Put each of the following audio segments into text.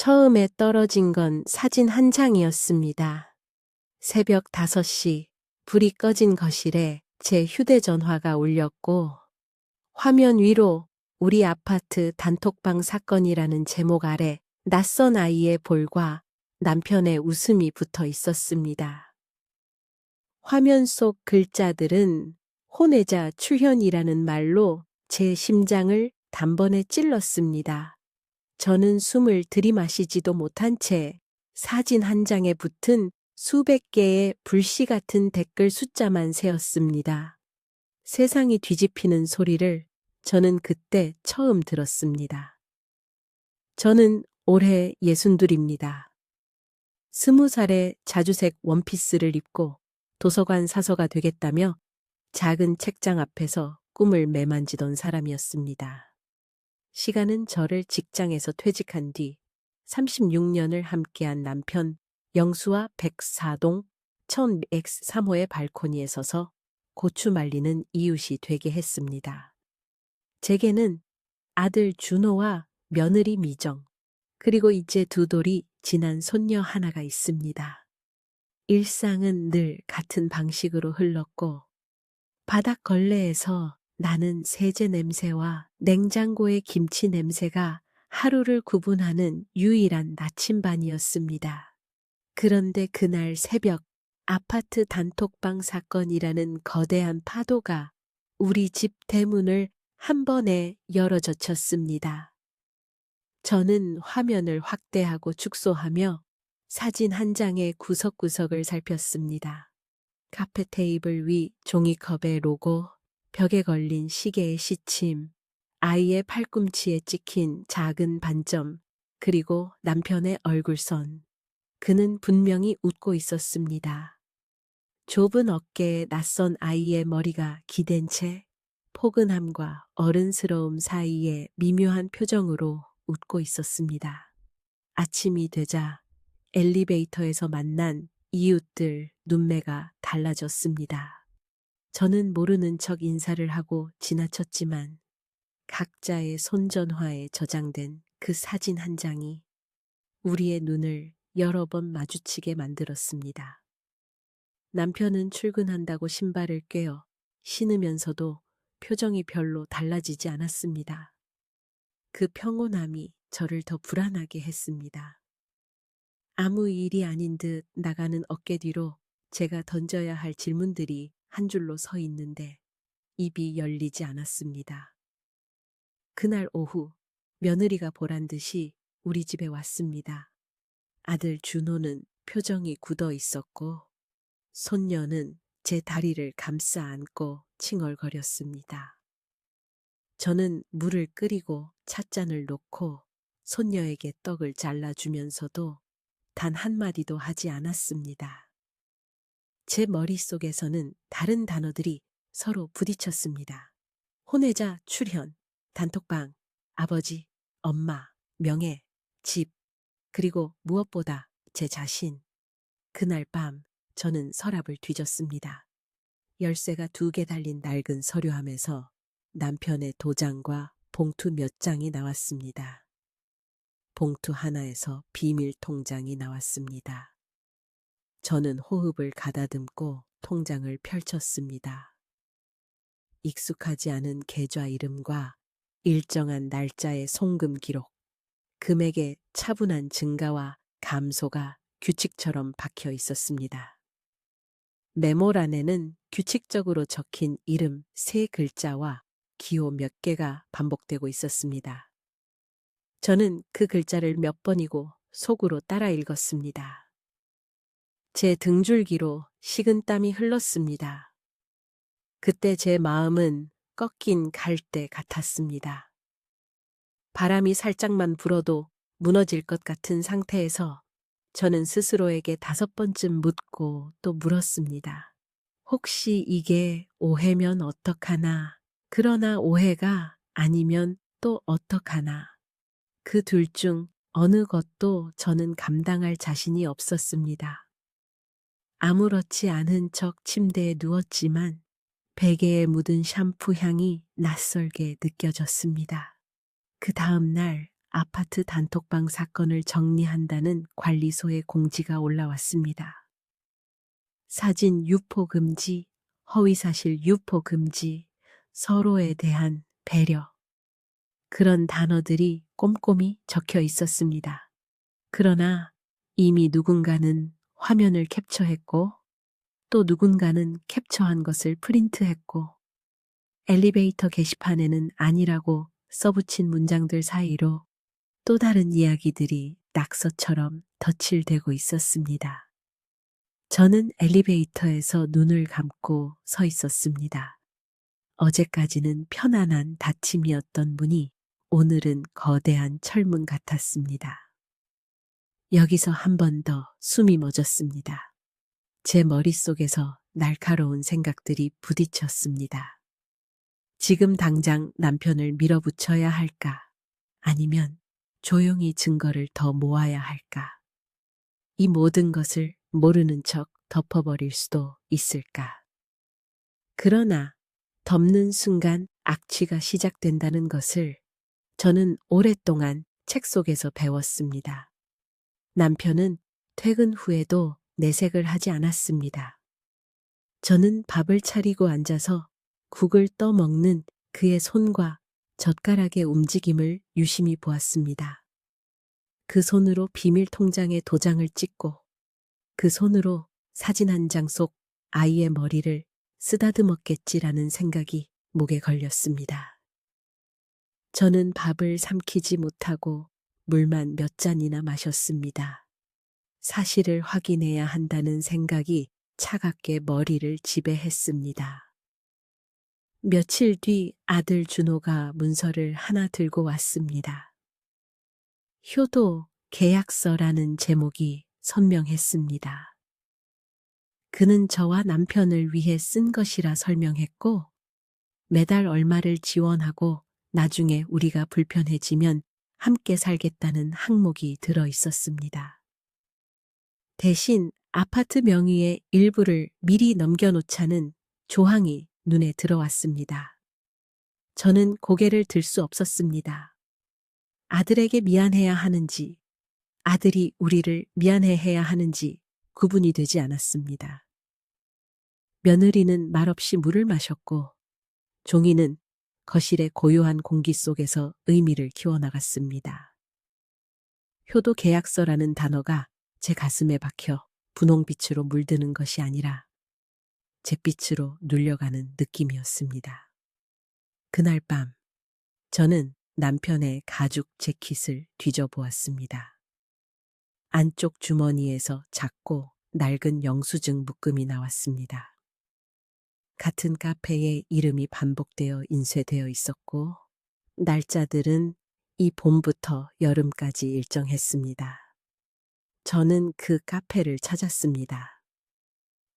처음에 떨어진 건 사진 한 장이었습니다. 새벽 5시 불이 꺼진 거실에 제 휴대전화가 울렸고 화면 위로 우리 아파트 단톡방 사건이라는 제목 아래 낯선 아이의 볼과 남편의 웃음이 붙어 있었습니다. 화면 속 글자들은 혼외자 출현이라는 말로 제 심장을 단번에 찔렀습니다. 저는 숨을 들이마시지도 못한 채 사진 한 장에 붙은 수백 개의 불씨 같은 댓글 숫자만 세었습니다. 세상이 뒤집히는 소리를 저는 그때 처음 들었습니다. 저는 올해 62입니다. 20살에 자주색 원피스를 입고 도서관 사서가 되겠다며 작은 책장 앞에서 꿈을 매만지던 사람이었습니다. 시간은 저를 직장에서 퇴직한 뒤 36년을 함께한 남편 영수와 104동 1103호의 발코니에 서서 고추 말리는 이웃이 되게 했습니다. 제게는 아들 준호와 며느리 미정, 그리고 이제 두 돌이 지난 손녀 하나가 있습니다. 일상은 늘 같은 방식으로 흘렀고 바닥 걸레에서 나는 세제 냄새와 냉장고의 김치 냄새가 하루를 구분하는 유일한 나침반이었습니다. 그런데 그날 새벽 아파트 단톡방 사건이라는 거대한 파도가 우리 집 대문을 한 번에 열어젖혔습니다. 저는 화면을 확대하고 축소하며 사진 한 장의 구석구석을 살폈습니다. 카페 테이블 위 종이컵의 로고, 벽에 걸린 시계의 시침, 아이의 팔꿈치에 찍힌 작은 반점, 그리고 남편의 얼굴선. 그는 분명히 웃고 있었습니다. 좁은 어깨에 낯선 아이의 머리가 기댄 채 포근함과 어른스러움 사이에 미묘한 표정으로 웃고 있었습니다. 아침이 되자 엘리베이터에서 만난 이웃들 눈매가 달라졌습니다. 저는 모르는 척 인사를 하고 지나쳤지만 각자의 손전화에 저장된 그 사진 한 장이 우리의 눈을 여러 번 마주치게 만들었습니다. 남편은 출근한다고 신발을 꿰어 신으면서도 표정이 별로 달라지지 않았습니다. 그 평온함이 저를 더 불안하게 했습니다. 아무 일이 아닌 듯 나가는 어깨 뒤로 제가 던져야 할 질문들이 한 줄로 서 있는데 입이 열리지 않았습니다. 그날 오후 며느리가 보란 듯이 우리 집에 왔습니다. 아들 준호는 표정이 굳어 있었고 손녀는 제 다리를 감싸 안고 칭얼거렸습니다. 저는 물을 끓이고 찻잔을 놓고 손녀에게 떡을 잘라주면서도 단 한마디도 하지 않았습니다. 제 머릿속에서는 다른 단어들이 서로 부딪혔습니다. 혼외자 출현, 단톡방, 아버지, 엄마, 명예, 집, 그리고 무엇보다 제 자신. 그날 밤 저는 서랍을 뒤졌습니다. 열쇠가 2개 달린 낡은 서류함에서 남편의 도장과 봉투 몇 장이 나왔습니다. 봉투 하나에서 비밀 통장이 나왔습니다. 저는 호흡을 가다듬고 통장을 펼쳤습니다. 익숙하지 않은 계좌 이름과 일정한 날짜의 송금 기록, 금액의 차분한 증가와 감소가 규칙처럼 박혀 있었습니다. 메모란에는 규칙적으로 적힌 이름 3글자와 기호 몇 개가 반복되고 있었습니다. 저는 그 글자를 몇 번이고 속으로 따라 읽었습니다. 제 등줄기로 식은땀이 흘렀습니다. 그때 제 마음은 꺾인 갈대 같았습니다. 바람이 살짝만 불어도 무너질 것 같은 상태에서 저는 스스로에게 5번쯤 묻고 또 물었습니다. 혹시 이게 오해면 어떡하나? 그러나 오해가 아니면 또 어떡하나? 그 둘 중 어느 것도 저는 감당할 자신이 없었습니다. 아무렇지 않은 척 침대에 누웠지만 베개에 묻은 샴푸 향이 낯설게 느껴졌습니다. 그 다음 날 아파트 단톡방 사건을 정리한다는 관리소의 공지가 올라왔습니다. 사진 유포 금지, 허위사실 유포 금지, 서로에 대한 배려. 그런 단어들이 꼼꼼히 적혀 있었습니다. 그러나 이미 누군가는 화면을 캡처했고 또 누군가는 캡처한 것을 프린트했고 엘리베이터 게시판에는 아니라고 써붙인 문장들 사이로 또 다른 이야기들이 낙서처럼 덧칠되고 있었습니다. 저는 엘리베이터에서 눈을 감고 서 있었습니다. 어제까지는 편안한 닫힘이었던 문이 오늘은 거대한 철문 같았습니다. 여기서 한 번 더 숨이 멎었습니다. 제 머릿속에서 날카로운 생각들이 부딪혔습니다. 지금 당장 남편을 밀어붙여야 할까? 아니면 조용히 증거를 더 모아야 할까? 이 모든 것을 모르는 척 덮어버릴 수도 있을까? 그러나 덮는 순간 악취가 시작된다는 것을 저는 오랫동안 책 속에서 배웠습니다. 남편은 퇴근 후에도 내색을 하지 않았습니다. 저는 밥을 차리고 앉아서 국을 떠먹는 그의 손과 젓가락의 움직임을 유심히 보았습니다. 그 손으로 비밀 통장에 도장을 찍고 그 손으로 사진 한 장 속 아이의 머리를 쓰다듬었겠지라는 생각이 목에 걸렸습니다. 저는 밥을 삼키지 못하고 물만 몇 잔이나 마셨습니다. 사실을 확인해야 한다는 생각이 차갑게 머리를 지배했습니다. 며칠 뒤 아들 준호가 문서를 하나 들고 왔습니다. 효도 계약서라는 제목이 선명했습니다. 그는 저와 남편을 위해 쓴 것이라 설명했고 매달 얼마를 지원하고 나중에 우리가 불편해지면 함께 살겠다는 항목이 들어 있었습니다. 대신 아파트 명의의 일부를 미리 넘겨놓자는 조항이 눈에 들어왔습니다. 저는 고개를 들 수 없었습니다. 아들에게 미안해야 하는지, 아들이 우리를 미안해해야 하는지 구분이 되지 않았습니다. 며느리는 말없이 물을 마셨고 종이는 거실의 고요한 공기 속에서 의미를 키워나갔습니다. 효도 계약서라는 단어가 제 가슴에 박혀 분홍빛으로 물드는 것이 아니라 잿빛으로 눌려가는 느낌이었습니다. 그날 밤 저는 남편의 가죽 재킷을 뒤져보았습니다. 안쪽 주머니에서 작고 낡은 영수증 묶음이 나왔습니다. 같은 카페에 이름이 반복되어 인쇄되어 있었고 날짜들은 이 봄부터 여름까지 일정했습니다. 저는 그 카페를 찾았습니다.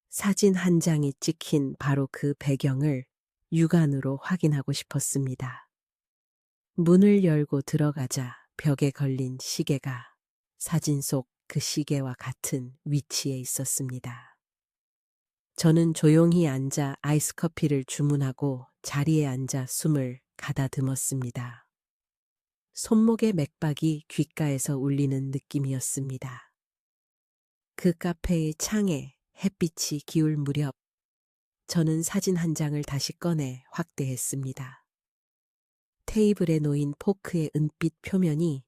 사진 한 장이 찍힌 바로 그 배경을 육안으로 확인하고 싶었습니다. 문을 열고 들어가자 벽에 걸린 시계가 사진 속 그 시계와 같은 위치에 있었습니다. 저는 조용히 앉아 아이스 커피를 주문하고 자리에 앉아 숨을 가다듬었습니다. 손목의 맥박이 귓가에서 울리는 느낌이었습니다. 그 카페의 창에 햇빛이 기울 무렵 저는 사진 한 장을 다시 꺼내 확대했습니다. 테이블에 놓인 포크의 은빛 표면이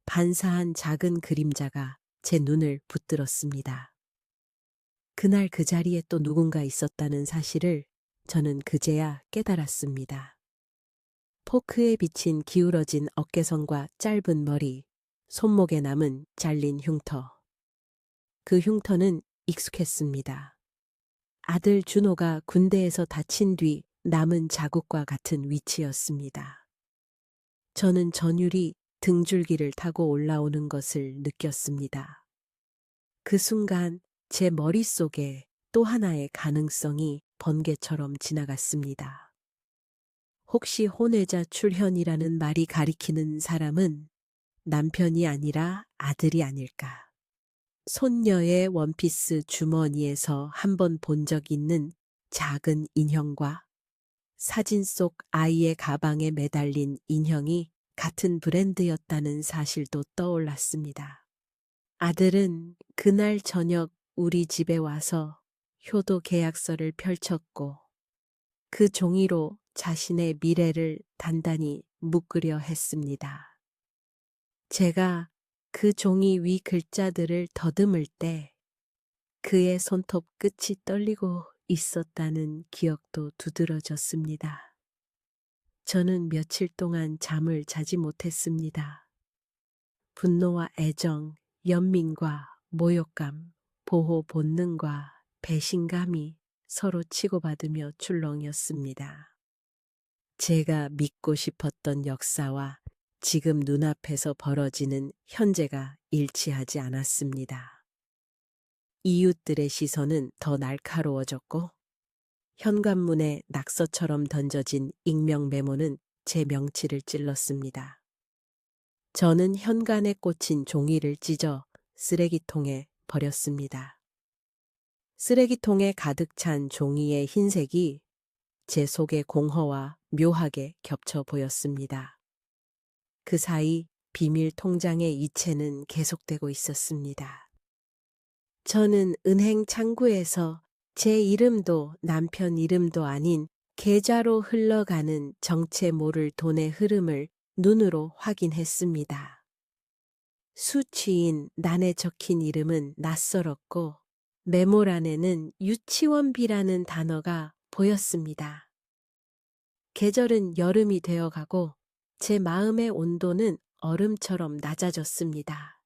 반사한 작은 그림자가 제 눈을 붙들었습니다. 그날 그 자리에 또 누군가 있었다는 사실을 저는 그제야 깨달았습니다. 포크에 비친 기울어진 어깨선과 짧은 머리, 손목에 남은 잘린 흉터. 그 흉터는 익숙했습니다. 아들 준호가 군대에서 다친 뒤 남은 자국과 같은 위치였습니다. 저는 전율이 등줄기를 타고 올라오는 것을 느꼈습니다. 그 순간 제 머릿속에 또 하나의 가능성이 번개처럼 지나갔습니다. 혹시 혼외자 출현이라는 말이 가리키는 사람은 남편이 아니라 아들이 아닐까. 손녀의 원피스 주머니에서 한 번 본 적 있는 작은 인형과 사진 속 아이의 가방에 매달린 인형이 같은 브랜드였다는 사실도 떠올랐습니다. 아들은 그날 저녁 우리 집에 와서 효도 계약서를 펼쳤고 그 종이로 자신의 미래를 단단히 묶으려 했습니다. 제가 그 종이 위 글자들을 더듬을 때 그의 손톱 끝이 떨리고 있었다는 기억도 두드러졌습니다. 저는 며칠 동안 잠을 자지 못했습니다. 분노와 애정, 연민과 모욕감, 보호 본능과 배신감이 서로 치고받으며 출렁였습니다. 제가 믿고 싶었던 역사와 지금 눈앞에서 벌어지는 현재가 일치하지 않았습니다. 이웃들의 시선은 더 날카로워졌고 현관문에 낙서처럼 던져진 익명 메모는 제 명치를 찔렀습니다. 저는 현관에 꽂힌 종이를 찢어 쓰레기통에 버렸습니다. 쓰레기통에 가득 찬 종이의 흰색이 제 속의 공허와 묘하게 겹쳐 보였습니다. 그 사이 비밀 통장의 이체는 계속되고 있었습니다. 저는 은행 창구에서 제 이름도 남편 이름도 아닌 계좌로 흘러가는 정체 모를 돈의 흐름을 눈으로 확인했습니다. 수취인 난에 적힌 이름은 낯설었고 메모란에는 유치원비라는 단어가 보였습니다. 계절은 여름이 되어가고 제 마음의 온도는 얼음처럼 낮아졌습니다.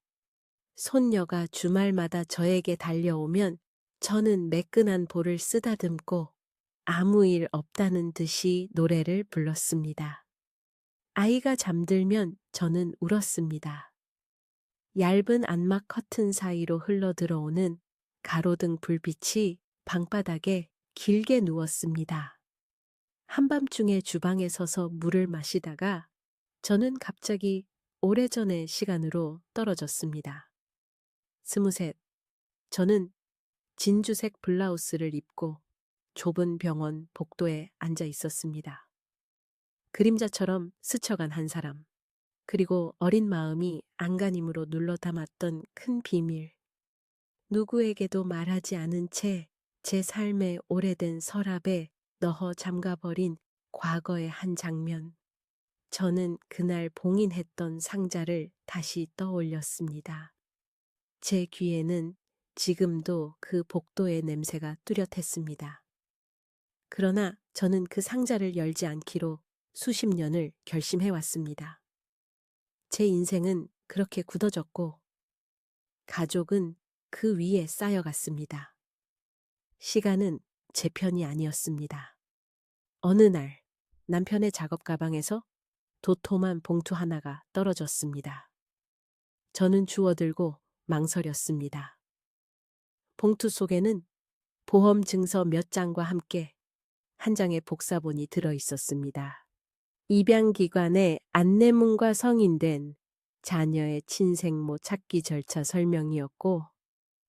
손녀가 주말마다 저에게 달려오면 저는 매끈한 볼을 쓰다듬고 아무 일 없다는 듯이 노래를 불렀습니다. 아이가 잠들면 저는 울었습니다. 얇은 안막 커튼 사이로 흘러들어오는 가로등 불빛이 방바닥에 길게 누웠습니다. 한밤중에 주방에 서서 물을 마시다가 저는 갑자기 오래전의 시간으로 떨어졌습니다. 23. 저는 진주색 블라우스를 입고 좁은 병원 복도에 앉아 있었습니다. 그림자처럼 스쳐간 한 사람, 그리고 어린 마음이 안간힘으로 눌러 담았던 큰 비밀. 누구에게도 말하지 않은 채 제 삶의 오래된 서랍에 넣어 잠가버린 과거의 한 장면. 저는 그날 봉인했던 상자를 다시 떠올렸습니다. 제 귀에는 지금도 그 복도의 냄새가 뚜렷했습니다. 그러나 저는 그 상자를 열지 않기로 수십 년을 결심해왔습니다. 제 인생은 그렇게 굳어졌고 가족은 그 위에 쌓여갔습니다. 시간은 제 편이 아니었습니다. 어느 날 남편의 작업 가방에서 도톰한 봉투 하나가 떨어졌습니다. 저는 주워들고 망설였습니다. 봉투 속에는 보험 증서 몇 장과 함께 한 장의 복사본이 들어 있었습니다. 입양기관의 안내문과 성인된 자녀의 친생모 찾기 절차 설명이었고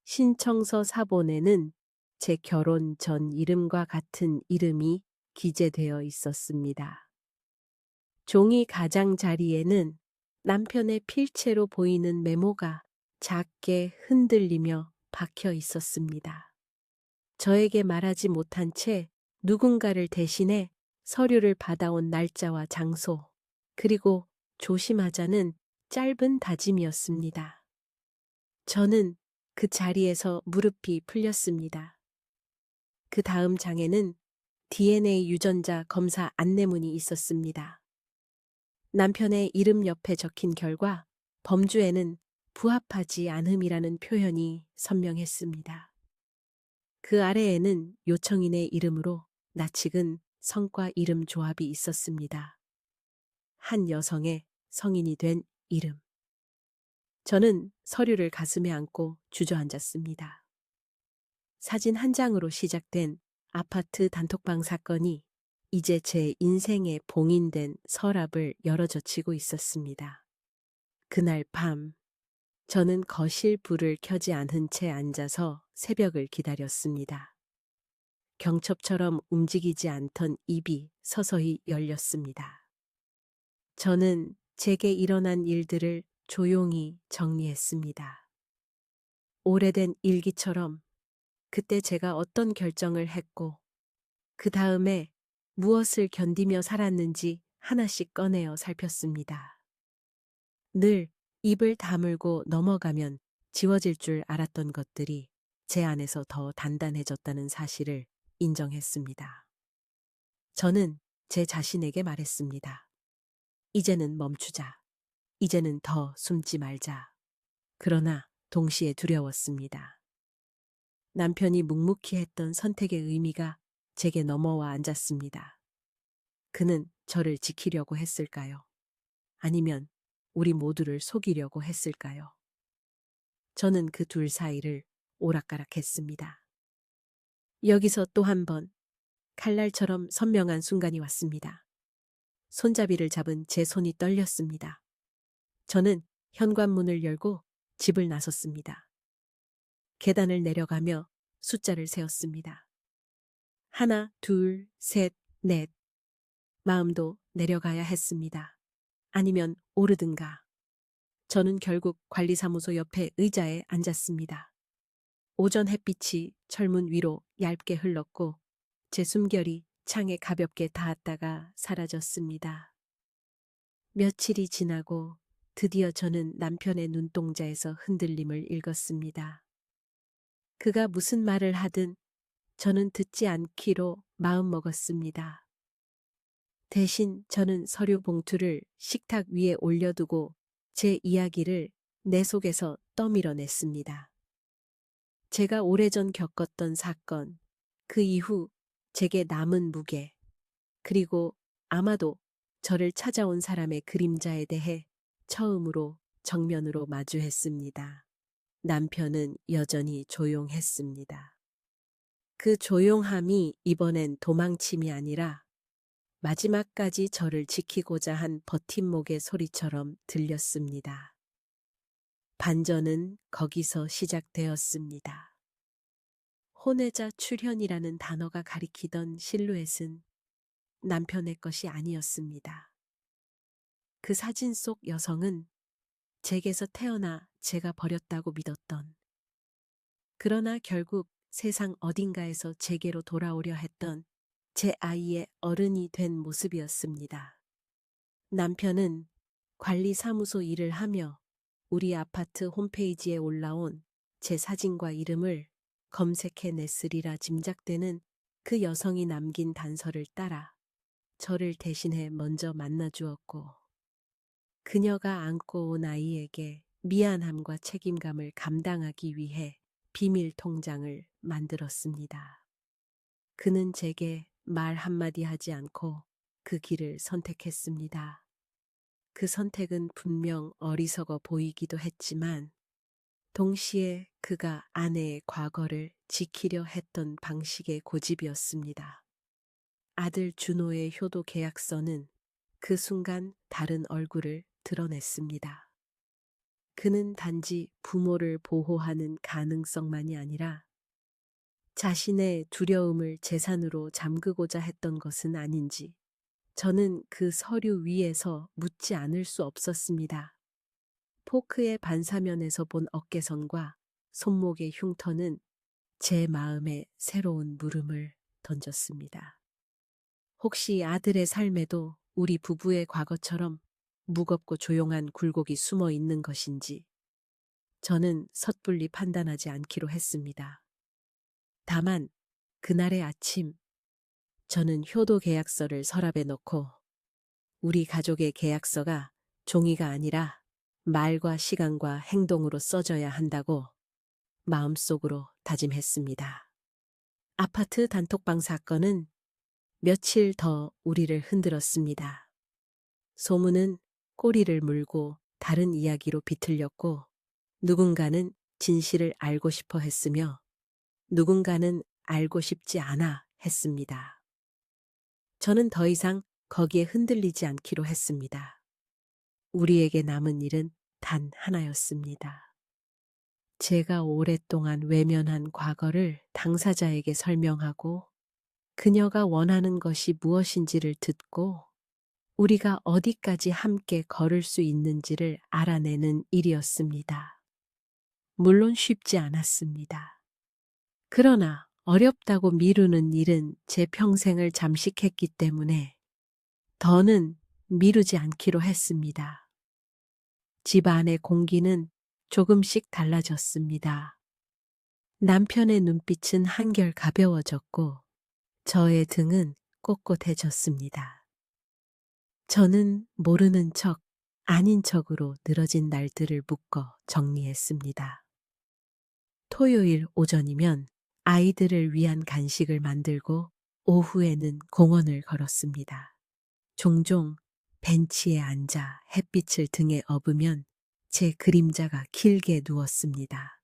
신청서 사본에는 제 결혼 전 이름과 같은 이름이 기재되어 있었습니다. 종이 가장자리에는 남편의 필체로 보이는 메모가 작게 흔들리며 박혀 있었습니다. 저에게 말하지 못한 채 누군가를 대신해 서류를 받아온 날짜와 장소, 그리고 조심하자는 짧은 다짐이었습니다. 저는 그 자리에서 무릎이 풀렸습니다. 그 다음 장에는 DNA 유전자 검사 안내문이 있었습니다. 남편의 이름 옆에 적힌 결과 범주에는 부합하지 않음이라는 표현이 선명했습니다. 그 아래에는 요청인의 이름으로 낯익은 성과 이름 조합이 있었습니다. 한 여성의 성인이 된 이름. 저는 서류를 가슴에 안고 주저앉았습니다. 사진 한 장으로 시작된 아파트 단톡방 사건이 이제 제 인생에 봉인된 서랍을 열어젖히고 있었습니다. 그날 밤, 저는 거실 불을 켜지 않은 채 앉아서 새벽을 기다렸습니다. 경첩처럼 움직이지 않던 입이 서서히 열렸습니다. 저는 제게 일어난 일들을 조용히 정리했습니다. 오래된 일기처럼 그때 제가 어떤 결정을 했고, 그 다음에 무엇을 견디며 살았는지 하나씩 꺼내어 살폈습니다. 늘 입을 다물고 넘어가면 지워질 줄 알았던 것들이 제 안에서 더 단단해졌다는 사실을 인정했습니다. 저는 제 자신에게 말했습니다. 이제는 멈추자. 이제는 더 숨지 말자. 그러나 동시에 두려웠습니다. 남편이 묵묵히 했던 선택의 의미가 제게 넘어와 앉았습니다. 그는 저를 지키려고 했을까요? 아니면 우리 모두를 속이려고 했을까요? 저는 그 둘 사이를 오락가락했습니다. 여기서 또 한 번 칼날처럼 선명한 순간이 왔습니다. 손잡이를 잡은 제 손이 떨렸습니다. 저는 현관문을 열고 집을 나섰습니다. 계단을 내려가며 숫자를 세었습니다. 하나, 둘, 셋, 넷. 마음도 내려가야 했습니다. 아니면 오르든가. 저는 결국 관리사무소 옆에 의자에 앉았습니다. 오전 햇빛이 철문 위로 얇게 흘렀고 제 숨결이 창에 가볍게 닿았다가 사라졌습니다. 며칠이 지나고 드디어 저는 남편의 눈동자에서 흔들림을 읽었습니다. 그가 무슨 말을 하든 저는 듣지 않기로 마음먹었습니다. 대신 저는 서류 봉투를 식탁 위에 올려두고 제 이야기를 내 속에서 떠밀어냈습니다. 제가 오래전 겪었던 사건, 그 이후 제게 남은 무게, 그리고 아마도 저를 찾아온 사람의 그림자에 대해 처음으로 정면으로 마주했습니다. 남편은 여전히 조용했습니다. 그 조용함이 이번엔 도망침이 아니라 마지막까지 저를 지키고자 한 버팀목의 소리처럼 들렸습니다. 반전은 거기서 시작되었습니다. 혼외자 출현이라는 단어가 가리키던 실루엣은 남편의 것이 아니었습니다. 그 사진 속 여성은 제게서 태어나 제가 버렸다고 믿었던, 그러나 결국 세상 어딘가에서 제게로 돌아오려 했던 제 아이의 어른이 된 모습이었습니다. 남편은 관리사무소 일을 하며 우리 아파트 홈페이지에 올라온 제 사진과 이름을 검색해냈으리라 짐작되는 그 여성이 남긴 단서를 따라 저를 대신해 먼저 만나주었고, 그녀가 안고 온 아이에게 미안함과 책임감을 감당하기 위해 비밀 통장을 만들었습니다. 그는 제게 말 한마디 하지 않고 그 길을 선택했습니다. 그 선택은 분명 어리석어 보이기도 했지만 동시에 그가 아내의 과거를 지키려 했던 방식의 고집이었습니다. 아들 준호의 효도 계약서는 그 순간 다른 얼굴을 드러냈습니다. 그는 단지 부모를 보호하는 가능성만이 아니라 자신의 두려움을 재산으로 잠그고자 했던 것은 아닌지 저는 그 서류 위에서 묻지 않을 수 없었습니다. 포크의 반사면에서 본 어깨선과 손목의 흉터는 제 마음에 새로운 물음을 던졌습니다. 혹시 아들의 삶에도 우리 부부의 과거처럼 무겁고 조용한 굴곡이 숨어 있는 것인지 저는 섣불리 판단하지 않기로 했습니다. 다만 그날의 아침 저는 효도 계약서를 서랍에 넣고 우리 가족의 계약서가 종이가 아니라 말과 시간과 행동으로 써져야 한다고 마음속으로 다짐했습니다. 아파트 단톡방 사건은 며칠 더 우리를 흔들었습니다. 소문은 꼬리를 물고 다른 이야기로 비틀렸고 누군가는 진실을 알고 싶어 했으며 누군가는 알고 싶지 않아 했습니다. 저는 더 이상 거기에 흔들리지 않기로 했습니다. 우리에게 남은 일은 단 하나였습니다. 제가 오랫동안 외면한 과거를 당사자에게 설명하고 그녀가 원하는 것이 무엇인지를 듣고 우리가 어디까지 함께 걸을 수 있는지를 알아내는 일이었습니다. 물론 쉽지 않았습니다. 그러나 어렵다고 미루는 일은 제 평생을 잠식했기 때문에 더는 미루지 않기로 했습니다. 집 안의 공기는 조금씩 달라졌습니다. 남편의 눈빛은 한결 가벼워졌고 저의 등은 꼿꼿해졌습니다. 저는 모르는 척, 아닌 척으로 늘어진 날들을 묶어 정리했습니다. 토요일 오전이면 아이들을 위한 간식을 만들고 오후에는 공원을 걸었습니다. 종종 벤치에 앉아 햇빛을 등에 업으면 제 그림자가 길게 누웠습니다.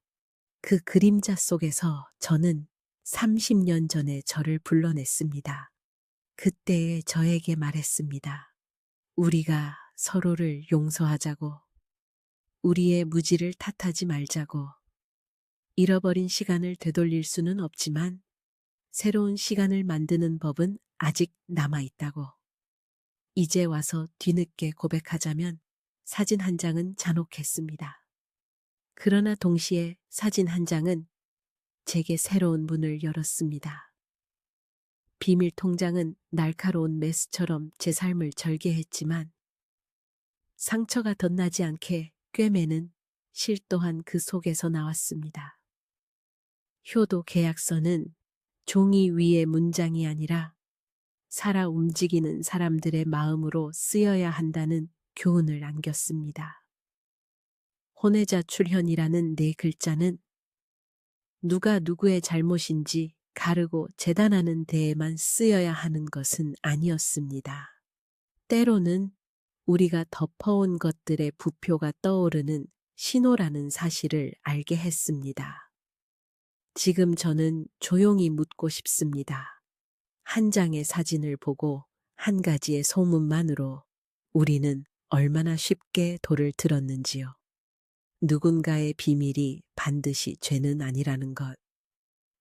그 그림자 속에서 저는 30년 전의 저를 불러냈습니다. 그때의 저에게 말했습니다. 우리가 서로를 용서하자고, 우리의 무지를 탓하지 말자고, 잃어버린 시간을 되돌릴 수는 없지만 새로운 시간을 만드는 법은 아직 남아있다고. 이제 와서 뒤늦게 고백하자면 사진 한 장은 잔혹했습니다. 그러나 동시에 사진 한 장은 제게 새로운 문을 열었습니다. 비밀 통장은 날카로운 메스처럼 제 삶을 절개했지만 상처가 덧나지 않게 꿰매는 실 또한 그 속에서 나왔습니다. 효도 계약서는 종이 위의 문장이 아니라 살아 움직이는 사람들의 마음으로 쓰여야 한다는 교훈을 안겼습니다. 혼외자 출현이라는 네 글자는 누가 누구의 잘못인지 가르고 재단하는 데에만 쓰여야 하는 것은 아니었습니다. 때로는 우리가 덮어온 것들의 부표가 떠오르는 신호라는 사실을 알게 했습니다. 지금 저는 조용히 묻고 싶습니다. 한 장의 사진을 보고 한 가지의 소문만으로 우리는 얼마나 쉽게 돌을 들었는지요. 누군가의 비밀이 반드시 죄는 아니라는 것.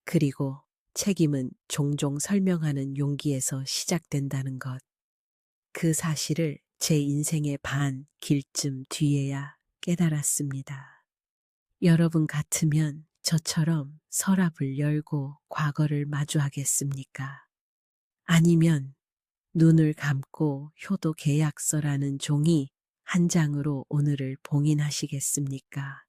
그리고 책임은 종종 설명하는 용기에서 시작된다는 것. 그 사실을 제 인생의 반 길쯤 뒤에야 깨달았습니다. 여러분 같으면 저처럼 서랍을 열고 과거를 마주하겠습니까? 아니면 눈을 감고 효도 계약서라는 종이 한 장으로 오늘을 봉인하시겠습니까?